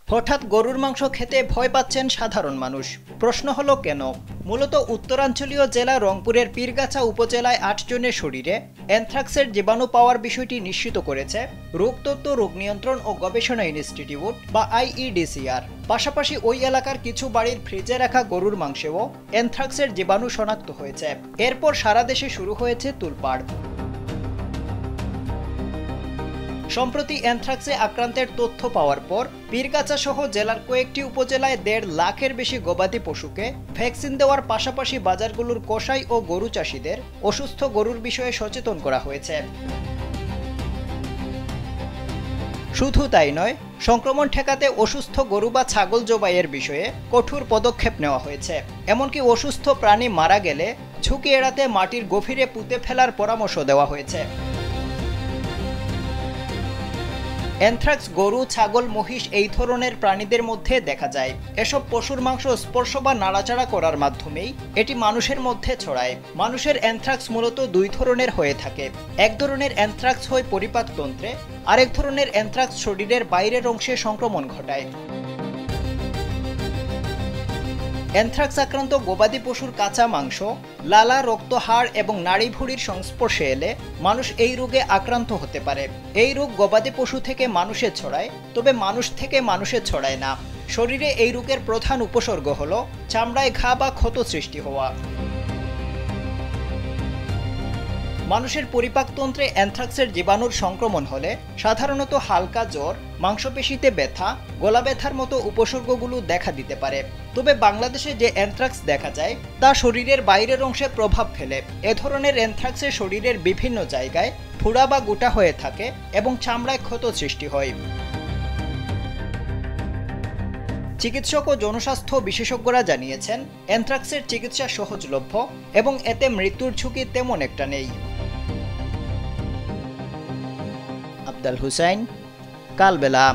হঠাৎ গরুর মাংস খেতে ভয় পাচ্ছেন সাধারণ মানুষ। প্রশ্ন হলো কেন? মূলত উত্তরাঞ্চলীয় জেলা রংপুরের পীরগাছা উপজেলায় ৮ জনের শরীরে অ্যানথ্রাক্সের জীবাণু পাওয়ার বিষয়টি নিশ্চিত করেছে রোগতত্ত্ব রোগ নিয়ন্ত্রণ ও গবেষণা ইনস্টিটিউট বা আইইডিসিআর। পাশাপাশি ওই এলাকার কিছু বাড়ির ফ্রিজে রাখা গরুর মাংসেও অ্যানথ্রাক্সের জীবাণু শনাক্ত হয়েছে। এরপর সারা দেশে শুরু হয়েছে তোলপাড়। সম্প্রতি অ্যানথ্রাক্সে আক্রান্তের তথ্য পাওয়ার পর পীরগাছা সহ জেলার কয়েকটি উপজেলায় ১.৫ লাখের বেশি গবাদি পশুকে ভ্যাকসিন দেওয়ার পাশাপাশি বাজারগুলোর কসাই ও গরু চাষিদের অসুস্থ গরুর বিষয়ে সচেতন করা হয়েছে। শুধু তাই নয়, সংক্রমণ ঠেকাতে অসুস্থ গরু বা ছাগল জবাইয়ের বিষয়ে কঠোর পদক্ষেপ নেওয়া হয়েছে। এমনকি অসুস্থ প্রাণী মারা গেলে ঝুঁকি এড়াতে মাটির গভীরে পুঁতে ফেলার পরামর্শ দেওয়া হয়েছে। অ্যানথ্রাক্স গরু, ছাগল, মহিষ এই ধরনের প্রাণীদের মধ্যে দেখা যায়। এসব পশুর মাংস স্পর্শ বা নাড়াচাড়া করার মাধ্যমেই এটি মানুষের মধ্যে ছড়ায়। মানুষের অ্যানথ্রাক্স মূলত দুই ধরনের হয়ে থাকে। এক ধরনের অ্যানথ্রাক্স হয় পরিপাকতন্ত্রে, আরেক ধরনের অ্যানথ্রাক্স শরীরের বাইরের অংশে সংক্রমণ ঘটায়। অ্যানথ্রাক্স আক্রান্ত গবাদি পশুর কাঁচা মাংস, লালা, রক্ত, হাড় এবং নাড়িভুঁড়ির সংস্পর্শে এলে মানুষ এই রোগে আক্রান্ত হতে পারে। এই রোগ গবাদি পশু থেকে মানুষে ছড়ায়, তবে মানুষ থেকে মানুষে ছড়ায় না। শরীরে এই রোগের প্রধান উপসর্গ হল চামড়ায় ঘা বা ক্ষত সৃষ্টি হওয়া। মানুষের পরিপাকতন্ত্রে অ্যানথ্রাক্সের জীবাণুর সংক্রমণ হলে সাধারণত হালকা জ্বর, মাংসপেশিতে ব্যথা, গলা ব্যথার মতো উপসর্গগুলো দেখা দিতে পারে। তবে বাংলাদেশে যে অ্যানথ্রাক্স দেখা যায় তা শরীরের বাইরের অংশে প্রভাব ফেলে। এ ধরনের অ্যানথ্রাক্সে শরীরের বিভিন্ন জায়গায় ফোড়া বা গোটা হয়ে থাকে এবং চামড়ায় ক্ষত সৃষ্টি হয়। চিকিৎসক ও জনস্বাস্থ্য বিশেষজ্ঞরা জানিয়েছেন, অ্যানথ্রাক্সের চিকিৎসা সহজলভ্য এবং এতে মৃত্যুর ঝুঁকি তেমন একটা নেই। আফজাল হুসাইন, কালবেলা।